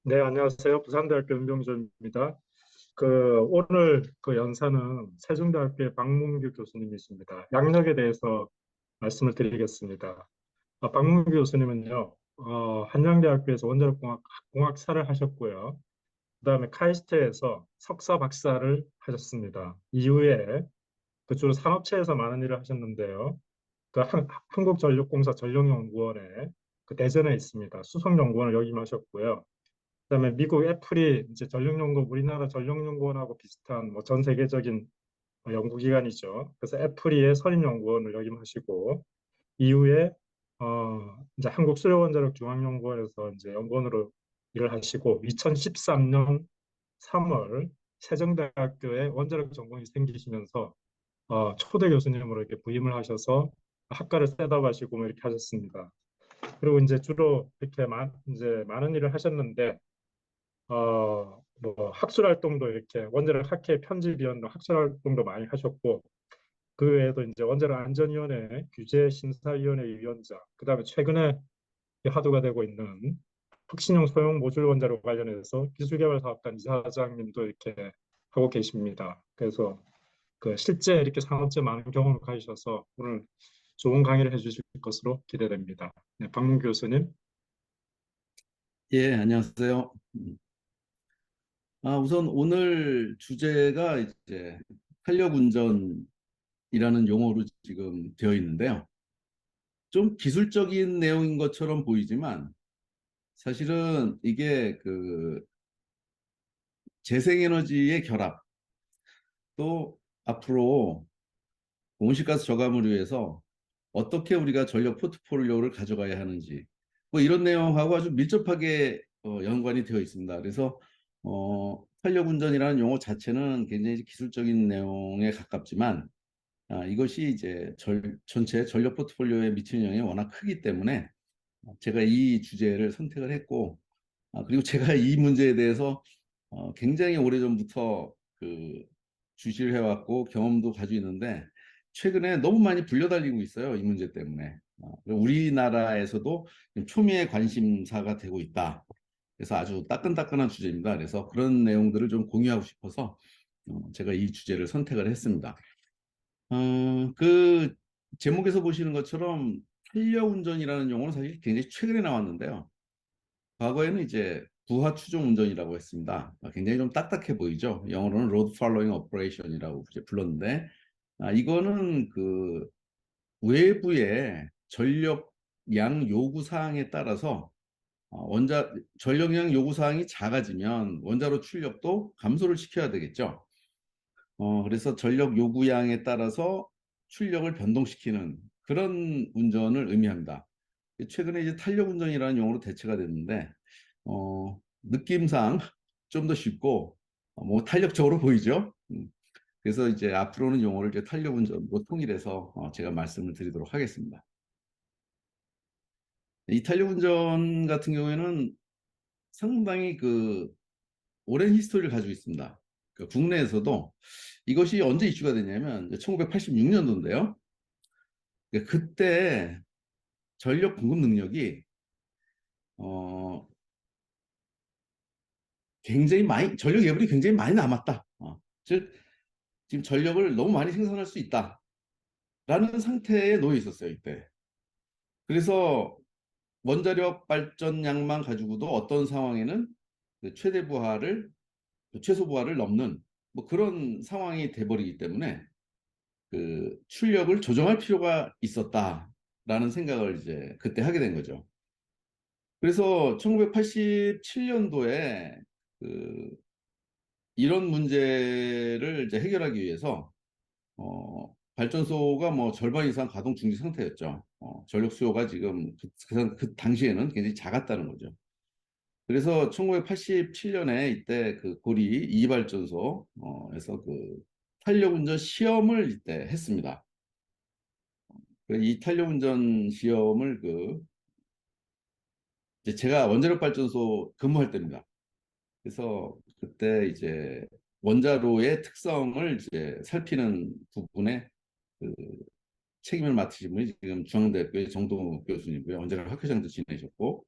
네, 안녕하세요. 부산대학교 윤병조입니다. 오늘 연사는 세종대학교의 박문규 교수님이십니다. 양력에 대해서 말씀을 드리겠습니다. 박문규 교수님은요, 한양대학교에서 원자력공학사를 하셨고요. 그 다음에 카이스트에서 석사 박사를 하셨습니다. 이후에 주로 산업체에서 많은 일을 하셨는데요. 한국전력공사 전력연구원에 대전에 있습니다. 수석연구원을 역임하셨고요. 그다음에 미국 애플이 이제 전력연구원, 우리나라 전력연구원하고 비슷한 뭐 전 세계적인 연구기관이죠. 그래서 애플이의 선임연구원을 역임하시고 이후에 이제 한국수력원자력중앙연구원에서 이제 연구원으로 일을 하시고 2013년 3월 세종대학교에 원자력 전공이 생기시면서 초대 교수님으로 이렇게 부임을 하셔서 학과를 셋업하시고 뭐 이렇게 하셨습니다. 그리고 이제 주로 이렇게 이제 많은 일을 하셨는데 뭐 학술 활동도 이렇게 원자력 학회 편집위원도 학술 활동도 많이 하셨고 그 외에도 이제 원자력 안전위원회 규제 심사위원회 위원장 그다음에 최근에 화두가 되고 있는 혁신형 소형 모듈 원자력 관련해서 기술개발사업단 이사장님도 이렇게 하고 계십니다. 그래서 실제 이렇게 산업체 많은 경험을 가지셔서 오늘 좋은 강의를 해주실 것으로 기대됩니다. 네, 박문 교수님. 예, 안녕하세요. 우선 오늘 주제가 이제 탄력 운전이라는 용어로 지금 되어 있는데요. 좀 기술적인 내용인 것처럼 보이지만 사실은 이게 그 재생에너지의 결합, 또 앞으로 온실가스 저감을 위해서 어떻게 우리가 전력 포트폴리오를 가져가야 하는지 뭐 이런 내용하고 아주 밀접하게 연관이 되어 있습니다. 그래서 탄력 운전이라는 용어 자체는 굉장히 기술적인 내용에 가깝지만 이것이 이제 전체 전력 포트폴리오에 미치는 영향이 워낙 크기 때문에 제가 이 주제를 선택을 했고 그리고 제가 이 문제에 대해서 굉장히 오래전부터 주시를 해왔고 경험도 가지고 있는데 최근에 너무 많이 불려달리고 있어요. 이 문제 때문에. 우리나라에서도 초미의 관심사가 되고 있다. 그래서 아주 따끈따끈한 주제입니다. 그래서 그런 내용들을 좀 공유하고 싶어서 제가 이 주제를 선택을 했습니다. 그 제목에서 보시는 것처럼 탄력운전이라는 용어는 사실 굉장히 최근에 나왔는데요. 과거에는 이제 부하 추종 운전이라고 했습니다. 굉장히 좀 딱딱해 보이죠. 영어로는 로드 팔로잉 오퍼레이션이라고 이제 불렀는데, 이거는 그 외부의 전력량 요구 사항에 따라서 전력량 요구 사항이 작아지면 원자로 출력도 감소를 시켜야 되겠죠. 그래서 전력 요구량에 따라서 출력을 변동시키는 그런 운전을 의미합니다. 최근에 이제 탄력 운전이라는 용어로 대체가 됐는데, 느낌상 좀 더 쉽고, 뭐 탄력적으로 보이죠? 그래서 이제 앞으로는 용어를 이제 탄력 운전으로 통일해서 제가 말씀을 드리도록 하겠습니다. 이 탄력 운전 같은 경우에는 상당히 오랜 히스토리를 가지고 있습니다. 국내에서도 이것이 언제 이슈가 되냐면 1986년도인데요. 그때 전력 공급 능력이 어, 굉장히 많이 전력 예불이 굉장히 많이 남았다. 즉 지금 전력을 너무 많이 생산할 수 있다라는 상태에 놓여 있었어요 이때. 그래서 원자력 발전량만 가지고도 어떤 상황에는 최대 부하를 최소 부하를 넘는 뭐 그런 상황이 돼버리기 때문에 출력을 조정할 필요가 있었다라는 생각을 이제 그때 하게 된 거죠. 그래서 1987년도에 이런 문제를 이제 해결하기 위해서 발전소가 뭐 절반 이상 가동 중지 상태였죠. 전력 수요가 지금 그 당시에는 굉장히 작았다는 거죠. 그래서 1987년에 이때 고리 2발전소에서 탄력 운전 시험을 이때 했습니다. 이 탄력 운전 시험을 이제 제가 원자력 발전소 근무할 때입니다. 그래서 그때 이제 원자로의 특성을 이제 살피는 부분에 그 책임을 맡으신 분이 지금 중앙대학교의 정동욱 교수님이고요. 원자력 학회장도 지내셨고,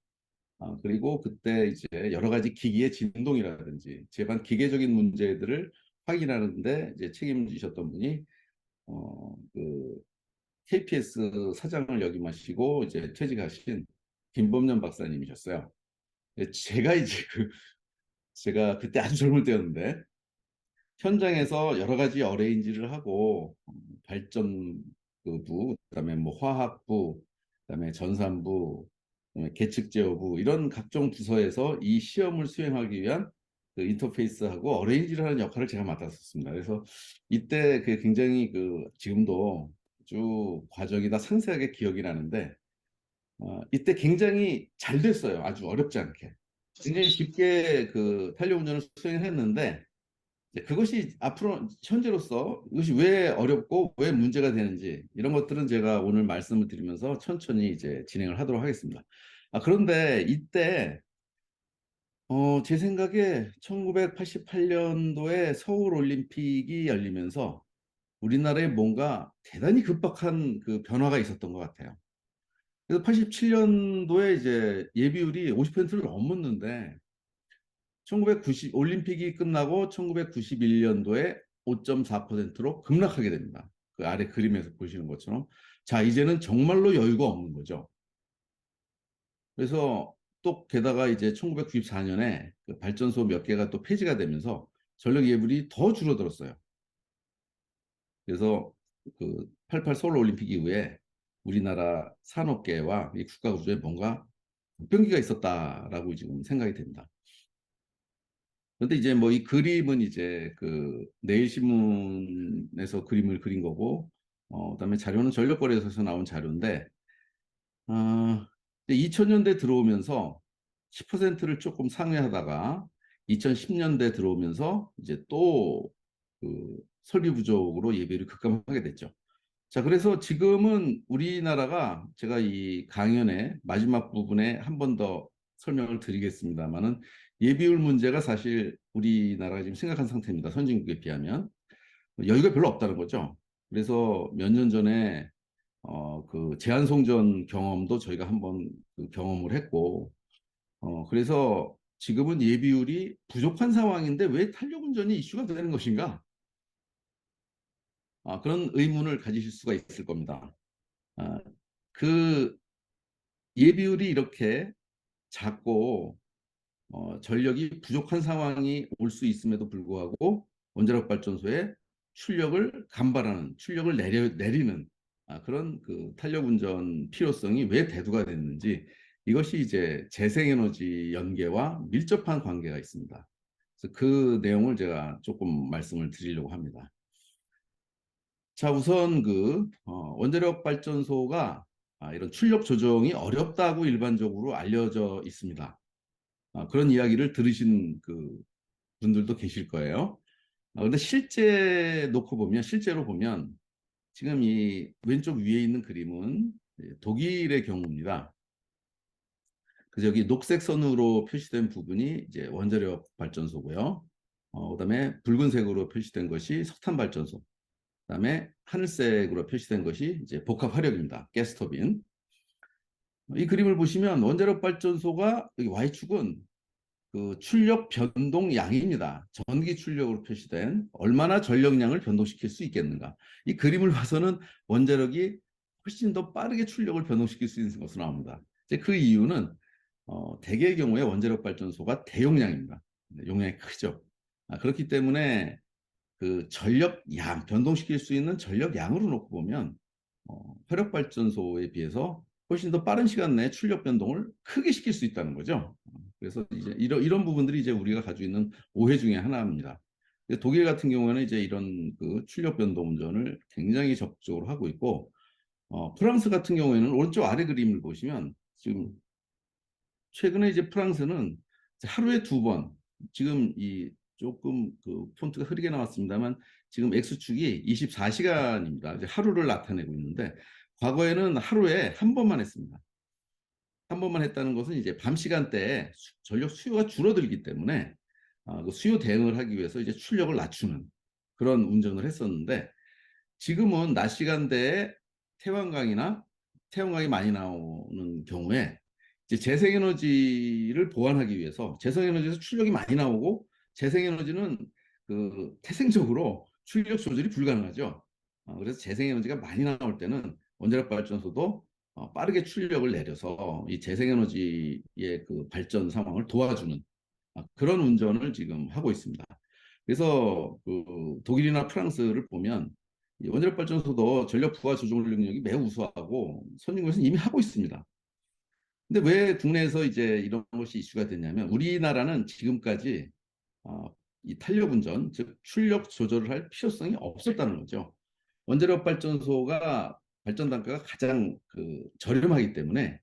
그리고 그때 이제 여러 가지 기기의 진동이라든지 제반 기계적인 문제들을 확인하는데 이제 책임지셨던 분이 그 KPS 사장을 역임하시고 이제 퇴직하신 김범년 박사님이셨어요. 제가 이제 제가 그때 아주 젊을 때였는데 현장에서 여러 가지 어레인지를 하고 발전부, 그다음에 뭐 화학부, 그다음에 전산부, 그다음에 계측제어부 이런 각종 부서에서 이 시험을 수행하기 위한 그 인터페이스하고 어레인지를 하는 역할을 제가 맡았었습니다. 그래서 이때 그 굉장히 그 지금도 아주 과정이 다 상세하게 기억이 나는데 이때 굉장히 잘 됐어요. 아주 어렵지 않게. 굉장히 쉽게 그 탄력 운전을 수행을 했는데 그것이 앞으로 현재로서 이것이 왜 어렵고 왜 문제가 되는지 이런 것들은 제가 오늘 말씀을 드리면서 천천히 이제 진행을 하도록 하겠습니다. 그런데 이때 제 생각에 1988년도에 서울 올림픽이 열리면서 우리나라에 뭔가 대단히 급박한 그 변화가 있었던 것 같아요. 그래서 87년도에 이제 예비율이 50%를 넘었는데 1990 올림픽이 끝나고 1991년도에 5.4%로 급락하게 됩니다. 그 아래 그림에서 보시는 것처럼. 자, 이제는 정말로 여유가 없는 거죠. 그래서 또 게다가 이제 1994년에 그 발전소 몇 개가 또 폐지가 되면서 전력 예불이 더 줄어들었어요. 그래서 그 88 서울 올림픽 이후에 우리나라 산업계와 이 국가 구조에 뭔가 변기가 있었다라고 지금 생각이 됩니다. 그런데 이제 뭐 이 그림은 이제 그 내일신문에서 그림을 그린 거고, 그다음에 자료는 전력거래소에서 나온 자료인데, 2000년대 들어오면서 10%를 조금 상회하다가 2010년대 들어오면서 이제 또 그 설비 부족으로 예비를 급감하게 됐죠. 자, 그래서 지금은 우리나라가 제가 이 강연의 마지막 부분에 한 번 더 설명을 드리겠습니다만은 예비율 문제가 사실 우리나라가 지금 심각한 상태입니다. 선진국에 비하면. 여유가 별로 없다는 거죠. 그래서 몇 년 전에 그 제한송전 경험도 저희가 한번 그 경험을 했고, 그래서 지금은 예비율이 부족한 상황인데 왜 탄력운전이 이슈가 되는 것인가? 그런 의문을 가지실 수가 있을 겁니다. 아, 그 예비율이 이렇게 작고 전력이 부족한 상황이 올 수 있음에도 불구하고 원자력 발전소에 출력을 감발하는, 출력을 내리는 그런 그 탄력 운전 필요성이 왜 대두가 됐는지 이것이 이제 재생에너지 연계와 밀접한 관계가 있습니다. 그래서 그 내용을 제가 조금 말씀을 드리려고 합니다. 자, 우선 그 원자력 발전소가 이런 출력 조정이 어렵다고 일반적으로 알려져 있습니다. 그런 이야기를 들으신 그 분들도 계실 거예요. 근데 실제 놓고 보면, 실제로 보면 지금 이 왼쪽 위에 있는 그림은 독일의 경우입니다. 그래서 여기 녹색 선으로 표시된 부분이 이제 원자력 발전소고요. 그다음에 붉은색으로 표시된 것이 석탄 발전소. 그다음에 하늘색으로 표시된 것이 이제 복합 화력입니다. 가스터빈. 이 그림을 보시면 원자력 발전소가 여기 Y축은 그 출력 변동량입니다. 전기 출력으로 표시된 얼마나 전력량을 변동시킬 수 있겠는가. 이 그림을 봐서는 원자력이 훨씬 더 빠르게 출력을 변동시킬 수 있는 것으로 나옵니다. 이제 그 이유는 대개의 경우에 원자력 발전소가 대용량입니다. 용량이 크죠. 그렇기 때문에 그 전력량, 변동시킬 수 있는 전력량으로 놓고 보면 화력발전소에 비해서 훨씬 더 빠른 시간 내에 출력 변동을 크게 시킬 수 있다는 거죠. 그래서 이제 이런 부분들이 이제 우리가 가지고 있는 오해 중에 하나입니다. 독일 같은 경우에는 이제 이런 그 출력 변동 운전을 굉장히 적극적으로 하고 있고, 프랑스 같은 경우에는 오른쪽 아래 그림을 보시면 지금 최근에 이제 프랑스는 하루에 2번, 지금 이 조금 그 폰트가 흐리게 나왔습니다만 지금 X축이 24시간입니다. 이제 하루를 나타내고 있는데 과거에는 하루에 한 번만 했습니다. 한 번만 했다는 것은 이제 밤 시간대에 전력 수요가 줄어들기 때문에 그 수요 대응을 하기 위해서 이제 출력을 낮추는 그런 운전을 했었는데 지금은 낮 시간대에 태양광이 많이 나오는 경우에 이제 재생에너지를 보완하기 위해서 재생에너지에서 출력이 많이 나오고 재생에너지는 그 태생적으로 출력 조절이 불가능하죠. 그래서 재생에너지가 많이 나올 때는 원자력 발전소도 빠르게 출력을 내려서 이 재생에너지의 그 발전 상황을 도와주는 그런 운전을 지금 하고 있습니다. 그래서 그 독일이나 프랑스를 보면 이 원자력 발전소도 전력 부하 조절 능력이 매우 우수하고 선진국에서 이미 하고 있습니다. 근데 왜 국내에서 이제 이런 것이 이슈가 됐냐면 우리나라는 지금까지 어, 이 탄력 운전, 즉 출력 조절을 할 필요성이 없었다는 거죠. 원자력 발전소가 발전 단가가 가장 그 저렴하기 때문에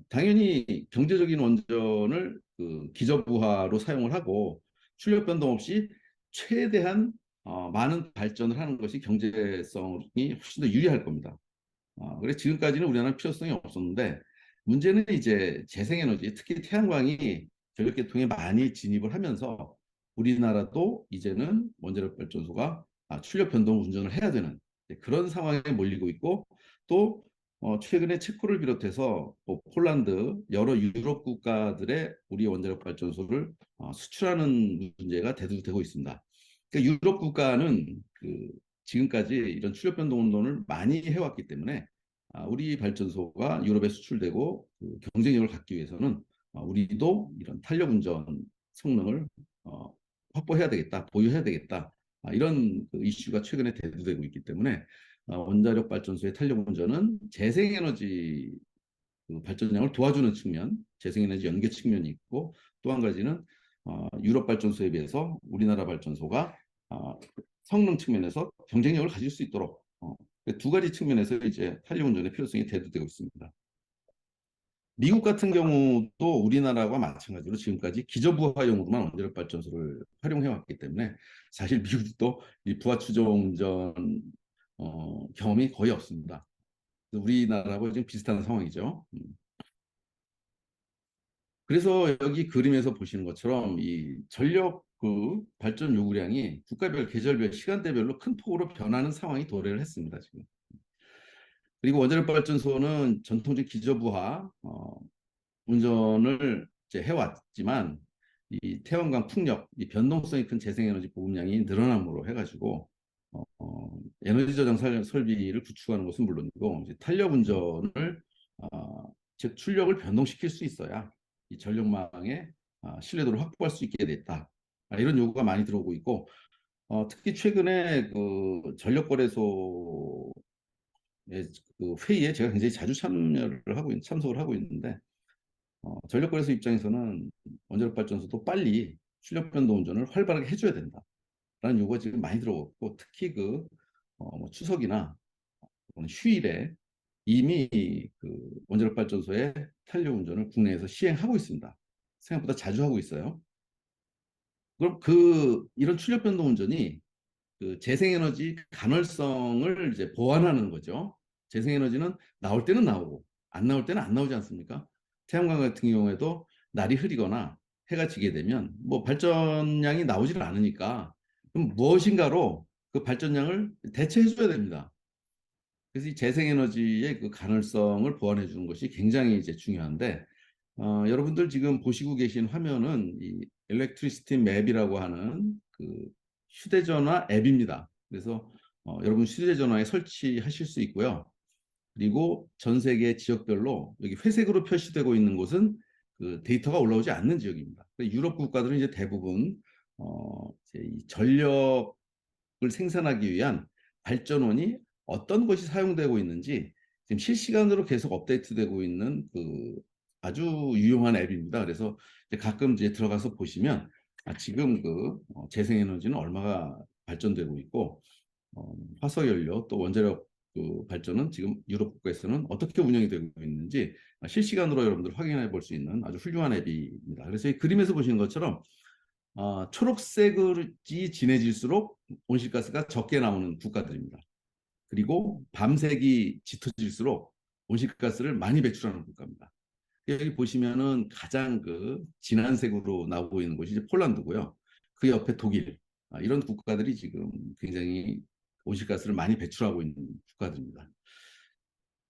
당연히 경제적인 원전을 그 기저부하로 사용을 하고 출력 변동 없이 최대한 많은 발전을 하는 것이 경제성이 훨씬 더 유리할 겁니다. 그래서 지금까지는 우리나라는 필요성이 없었는데 문제는 이제 재생에너지, 특히 태양광이 전력계통에 많이 진입을 하면서 우리나라도 이제는 원자력 발전소가 출력 변동 운전을 해야 되는 그런 상황에 몰리고 있고 또 최근에 체코를 비롯해서 뭐 폴란드 여러 유럽 국가들의 우리 원자력 발전소를 수출하는 문제가 대두되고 있습니다. 그러니까 유럽 국가는 그 지금까지 이런 출력 변동 운동을 많이 해왔기 때문에 우리 발전소가 유럽에 수출되고 그 경쟁력을 갖기 위해서는 우리도 이런 탄력 운전 성능을 확보해야 되겠다, 보유해야 되겠다. 이런 그 이슈가 최근에 대두되고 있기 때문에 원자력 발전소의 탄력 운전은 재생에너지 그 발전량을 도와주는 측면, 재생에너지 연계 측면이 있고 또 한 가지는 유럽 발전소에 비해서 우리나라 발전소가 성능 측면에서 경쟁력을 가질 수 있도록 두 가지 측면에서 이제 탄력 운전의 필요성이 대두되고 있습니다. 미국 같은 경우도 우리나라와 마찬가지로 지금까지 기저부하용으로만 원자력 발전소를 활용해 왔기 때문에 사실 미국도 이 부하 추정 운전 경험이 거의 없습니다. 우리나라하고 좀 비슷한 상황이죠. 그래서 여기 그림에서 보시는 것처럼 이 전력 그 발전 요구량이 국가별, 계절별, 시간대별로 큰 폭으로 변하는 상황이 도래를 했습니다, 지금. 그리고 원자력 발전소는 전통적 기저부하 운전을 이제 해왔지만 이 태양광 풍력, 이 변동성이 큰 재생에너지 보급량이 늘어남으로 해가지고 에너지 저장 설비를 구축하는 것은 물론이고 이제 탄력 운전을 즉 출력을 변동시킬 수 있어야 이 전력망의 신뢰도를 확보할 수 있게 됐다. 이런 요구가 많이 들어오고 있고 특히 최근에 그 전력거래소 그 회의에 제가 굉장히 자주 참석을 하고 있는데 전력거래소 입장에서는 원자력 발전소도 빨리 출력 변동 운전을 활발하게 해줘야 된다라는 요구가 지금 많이 들어왔고 특히 그 뭐 추석이나 휴일에 이미 그 원자력 발전소의 탄력 운전을 국내에서 시행하고 있습니다. 생각보다 자주 하고 있어요. 그럼 그 이런 출력 변동 운전이 그 재생에너지 간헐성을 이제 보완하는 거죠. 재생에너지는 나올 때는 나오고 안 나올 때는 안 나오지 않습니까? 태양광 같은 경우에도 날이 흐리거나 해가 지게 되면 뭐 발전량이 나오지는 않으니까 그럼 무엇인가로 그 발전량을 대체해 줘야 됩니다. 그래서 이 재생에너지의 그 가능성을 보완해 주는 것이 굉장히 이제 중요한데 여러분들 지금 보시고 계신 화면은 이 일렉트리시티 맵이라고 하는 그 휴대전화 앱입니다. 그래서 여러분 휴대전화에 설치하실 수 있고요. 그리고 전 세계 지역별로 여기 회색으로 표시되고 있는 곳은 그 데이터가 올라오지 않는 지역입니다. 유럽 국가들은 이제 대부분 이제 이 전력을 생산하기 위한 발전원이 어떤 것이 사용되고 있는지 지금 실시간으로 계속 업데이트되고 있는 그 아주 유용한 앱입니다. 그래서 이제 가끔 이제 들어가서 보시면 지금 그 재생에너지는 얼마가 발전되고 있고 화석연료 또 원자력 그 발전은 지금 유럽 국가에서는 어떻게 운영이 되고 있는지 실시간으로 여러분들 확인해 볼 수 있는 아주 훌륭한 앱입니다. 그래서 이 그림에서 보시는 것처럼 초록색이 진해질수록 온실가스가 적게 나오는 국가들입니다. 그리고 밤색이 짙어질수록 온실가스를 많이 배출하는 국가입니다. 여기 보시면은 가장 그 진한 색으로 나오고 있는 곳이 이제 폴란드고요. 그 옆에 독일. 이런 국가들이 지금 굉장히 온실가스를 많이 배출하고 있는 국가들입니다.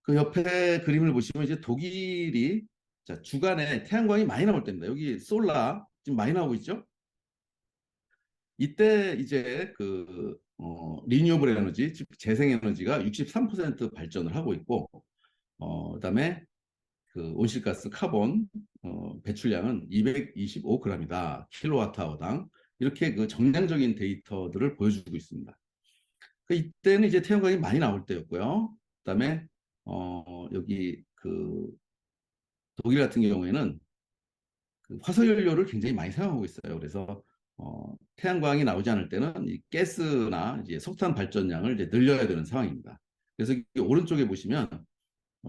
그 옆에 그림을 보시면 이제 독일이 자, 주간에 태양광이 많이 나올 때입니다. 여기 솔라 지금 많이 나오고 있죠? 이때 이제 리뉴어블 에너지, 즉 재생에너지가 63% 발전을 하고 있고, 그다음에 그 온실가스 카본 배출량은 225g이다. 킬로와트아워당. 이렇게 그 정량적인 데이터들을 보여주고 있습니다. 이때는 이제 태양광이 많이 나올 때였고요. 그다음에 여기 그 독일 같은 경우에는 그 화석연료를 굉장히 많이 사용하고 있어요. 그래서 태양광이 나오지 않을 때는 이 가스나 이제 석탄 발전량을 이제 늘려야 되는 상황입니다. 그래서 오른쪽에 보시면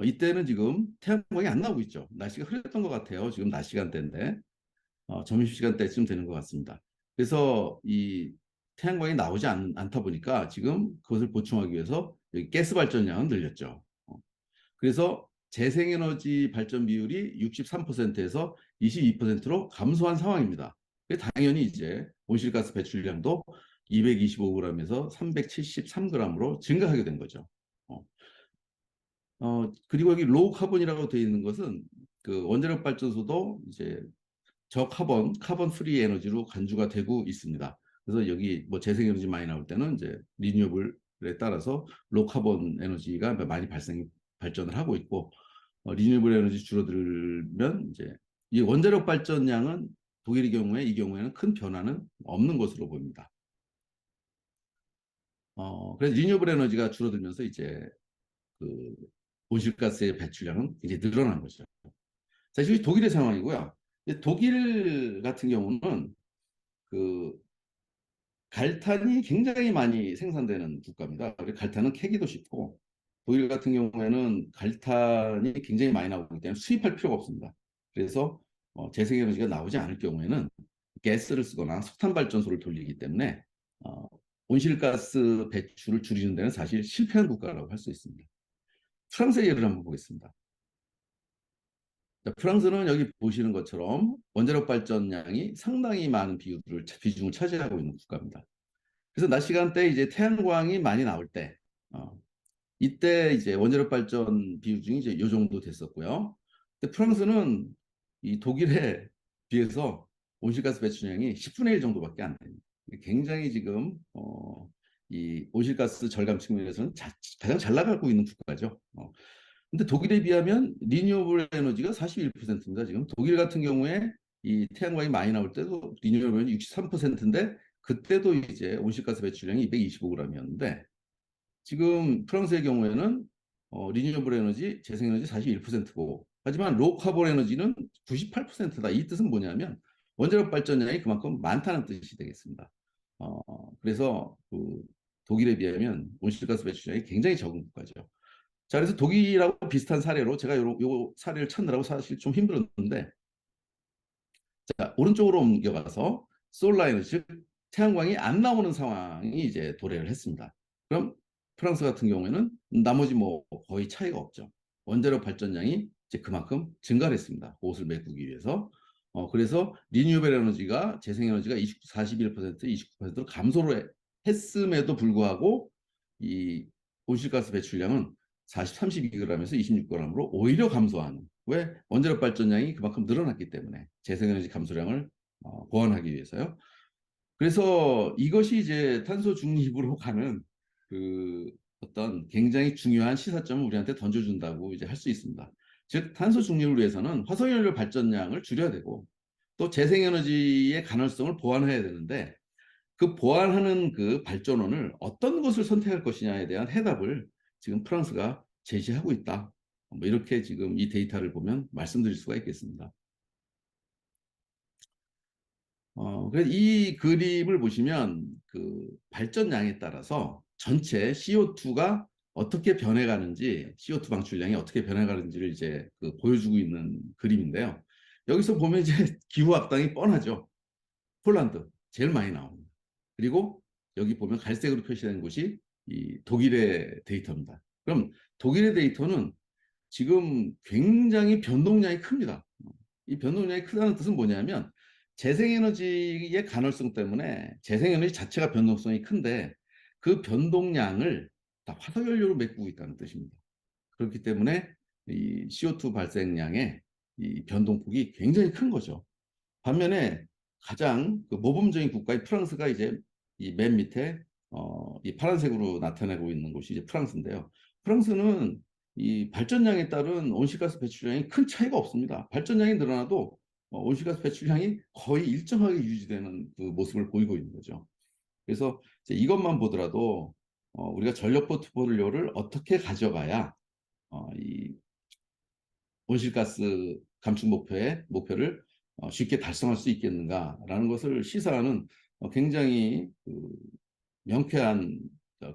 이때는 지금 태양광이 안 나오고 있죠. 날씨가 흐렸던 것 같아요. 지금 낮 시간대인데 점심시간 때쯤 되는 것 같습니다. 그래서 이 태양광이 나오지 않다 보니까 지금 그것을 보충하기 위해서 여기 가스 발전량은 늘렸죠. 그래서 재생에너지 발전 비율이 63%에서 22%로 감소한 상황입니다. 당연히 이제 온실가스 배출량도 225g에서 373g으로 증가하게 된 거죠. 그리고 여기 로우 카본이라고 되어 있는 것은 그 원자력 발전소도 이제 카본 프리 에너지로 간주가 되고 있습니다. 그래서 여기 뭐 재생에너지 많이 나올 때는 이제 리뉴어블에 따라서 로우 카본 에너지가 많이 발전을 하고 있고, 리뉴어블 에너지 줄어들면 이제 이 원자력 발전량은 독일의 경우에 이 경우에는 큰 변화는 없는 것으로 보입니다. 그래서 리뉴어블 에너지가 줄어들면서 이제 그 온실가스의 배출량은 이제 늘어난 거죠. 자, 이게 독일의 상황이고요. 독일 같은 경우는 그 갈탄이 굉장히 많이 생산되는 국가입니다. 갈탄은 캐기도 쉽고, 독일 같은 경우에는 갈탄이 굉장히 많이 나오기 때문에 수입할 필요가 없습니다. 그래서 재생에너지가 나오지 않을 경우에는 가스를 쓰거나 석탄 발전소를 돌리기 때문에 어, 온실가스 배출을 줄이는 데는 사실 실패한 국가라고 할 수 있습니다. 프랑스의 예를 한번 보겠습니다. 프랑스는 여기 보시는 것처럼 원자력 발전량이 상당히 많은 비중을 차지하고 있는 국가입니다. 그래서 낮 시간대 이제 태양광이 많이 나올 때, 이때 이제 원자력 발전 비중이 이제 요 정도 됐었고요. 근데 프랑스는 이 독일에 비해서 온실가스 배출량이 10분의 1 정도밖에 안 됩니다. 굉장히 지금 이 온실가스 절감 측면에서는 가장 잘 나가고 있는 국가죠. 근데 독일에 비하면 리뉴어블 에너지가 41%입니다. 지금 독일 같은 경우에 이 태양광이 많이 나올 때도 리뉴어블 에너지 63%인데 그때도 이제 온실가스 배출량이 225g이었는데 지금 프랑스의 경우에는 리뉴어블 에너지, 재생에너지 41%고 하지만 로우 카본 에너지는 98%다. 이 뜻은 뭐냐면 원자력 발전량이 그만큼 많다는 뜻이 되겠습니다. 그래서 그 독일에 비하면 온실가스 배출량이 굉장히 적은 국가죠. 자, 그래서 독일하고 비슷한 사례로 제가 요 사례를 찾느라고 사실 좀 힘들었는데, 자, 오른쪽으로 옮겨가서 솔라 에너지, 즉 태양광이 안 나오는 상황이 이제 도래를 했습니다. 그럼 프랑스 같은 경우에는 나머지 뭐 거의 차이가 없죠. 원자력 발전량이 이제 그만큼 증가를 했습니다. 그것을 메꾸기 위해서. 그래서 리뉴어블 에너지가 재생에너지가 41%, 29%로 감소를 했음에도 불구하고 이 온실가스 배출량은 32g에서 26g으로 오히려 감소하는. 왜? 원자력 발전량이 그만큼 늘어났기 때문에 재생에너지 감소량을 보완하기 위해서요. 그래서 이것이 이제 탄소 중립으로 가는 그 어떤 굉장히 중요한 시사점을 우리한테 던져준다고 이제 할 수 있습니다. 즉 탄소 중립을 위해서는 화석연료 발전량을 줄여야 되고 또 재생에너지의 가능성을 보완해야 되는데 그 보완하는 그 발전원을 어떤 것을 선택할 것이냐에 대한 해답을 지금 프랑스가 제시하고 있다. 뭐 이렇게 지금 이 데이터를 보면 말씀드릴 수가 있겠습니다. 그래서 이 그림을 보시면 그 발전량에 따라서 전체 CO2가 어떻게 변해가는지, CO2 방출량이 어떻게 변해가는지를 이제 그 보여주고 있는 그림인데요. 여기서 보면 이제 기후 악당이 뻔하죠. 폴란드 제일 많이 나옵니다. 그리고 여기 보면 갈색으로 표시된 곳이 이 독일의 데이터입니다. 그럼 독일의 데이터는 지금 굉장히 변동량이 큽니다. 이 변동량이 크다는 뜻은 뭐냐면 재생에너지의 간헐성 때문에 재생에너지 자체가 변동성이 큰데 그 변동량을 다 화석연료로 메꾸고 있다는 뜻입니다. 그렇기 때문에 이 CO2 발생량의 이 변동폭이 굉장히 큰 거죠. 반면에 가장 그 모범적인 국가인 프랑스가 이제 이 맨 밑에 이 파란색으로 나타내고 있는 곳이 이제 프랑스인데요. 프랑스는 이 발전량에 따른 온실가스 배출량이 큰 차이가 없습니다. 발전량이 늘어나도 온실가스 배출량이 거의 일정하게 유지되는 그 모습을 보이고 있는 거죠. 그래서 이제 이것만 보더라도 우리가 전력 포트폴리오를 어떻게 가져가야 이 온실가스 감축 목표를 쉽게 달성할 수 있겠는가라는 것을 시사하는 굉장히 그 명쾌한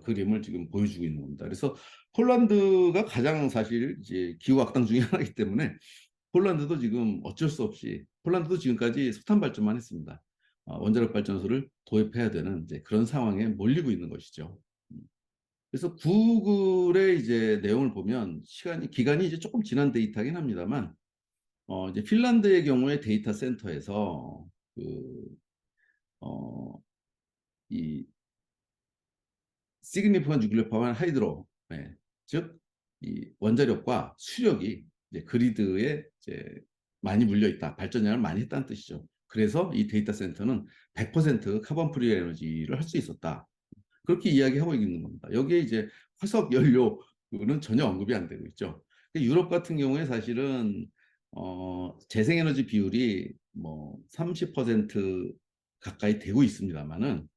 그림을 지금 보여주고 있는 겁니다. 그래서 폴란드가 가장 사실 이제 기후 악당 중에 하나이기 때문에 폴란드도 지금 어쩔 수 없이 폴란드도 지금까지 석탄 발전만 했습니다. 원자력 발전소를 도입해야 되는 이제 그런 상황에 몰리고 있는 것이죠. 그래서 구글의 이제 내용을 보면 기간이 이제 조금 지난 데이터긴 합니다만, 이제 핀란드의 경우에 데이터 센터에서 어, 이 시그니피컨트 뉴클리어 파워 하이드로, 네, 즉, 이 원자력과 수력이 이제 그리드에 이제 많이 물려 있다, 발전량을 많이 했다는 뜻이죠. 그래서 이 데이터 센터는 100% 카본 프리 에너지를 할 수 있었다. 그렇게 이야기하고 있는 겁니다. 여기에 이제 화석 연료는 전혀 언급이 안 되고 있죠. 유럽 같은 경우에 사실은 재생에너지 비율이 뭐 30% 가까이 되고 있습니다만은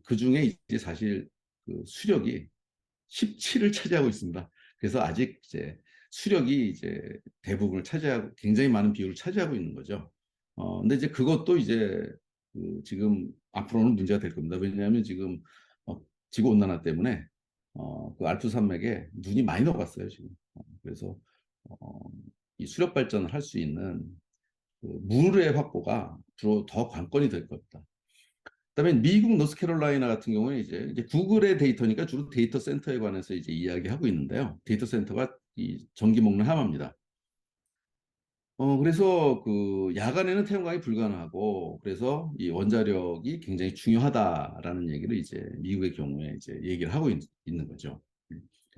그 중에 이제 사실 그 수력이 17을 차지하고 있습니다. 그래서 아직 이제 수력이 이제 대부분을 차지하고 굉장히 많은 비율을 차지하고 있는 거죠. 근데 이제 그것도 이제 그 지금 앞으로는 문제가 될 겁니다. 왜냐하면 지금 지구 온난화 때문에 그 알프 산맥에 눈이 많이 녹았어요 지금. 그래서 어, 이 수력 발전을 할 수 있는 그 물의 확보가 주로 더 관건이 될 겁니다. 그다음에 미국 노스캐롤라이나 같은 경우에 이제 구글의 데이터니까 주로 데이터 센터에 관해서 이제 이야기하고 있는데요. 데이터 센터가 이 전기 먹는 하마입니다. 그래서 그 야간에는 태양광이 불가능하고 그래서 이 원자력이 굉장히 중요하다라는 얘기를 이제 미국의 경우에 이제 얘기를 하고 는 거죠.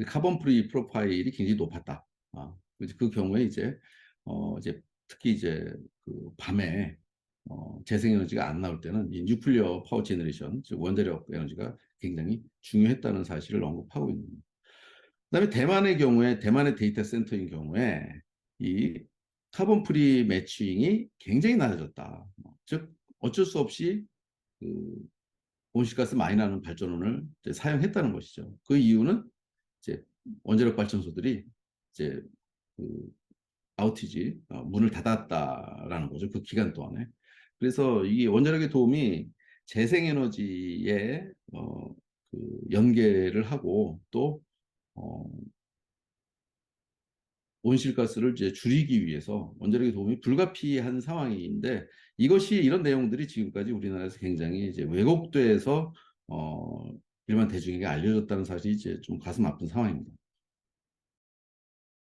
카본 프리 프로파일이 굉장히 높았다. 그 경우에 이제 특히 이제 그 밤에 재생에너지가 안 나올 때는 이 뉴클리어 파워 제너레이션, 즉 원자력 에너지가 굉장히 중요했다는 사실을 언급하고 있는 겁니다. 그다음에 대만의 경우에 대만의 데이터 센터인 경우에 이 카본 프리 매칭이 굉장히 낮아졌다. 즉 어쩔 수 없이 그 온실가스 많이 나는 발전원을 사용했다는 것이죠. 그 이유는 이제 원자력 발전소들이 이제 그 아우티지 문을 닫았다라는 거죠. 그 기간 동안에. 그래서 이 원자력의 도움이 재생에너지에 그 연계를 하고 또 어, 온실가스를 이제 줄이기 위해서 원자력의 도움이 불가피한 상황인데 이것이 이런 내용들이 지금까지 우리나라에서 굉장히 이제 왜곡돼서 일반 대중에게 알려졌다는 사실이 이제 좀 가슴 아픈 상황입니다.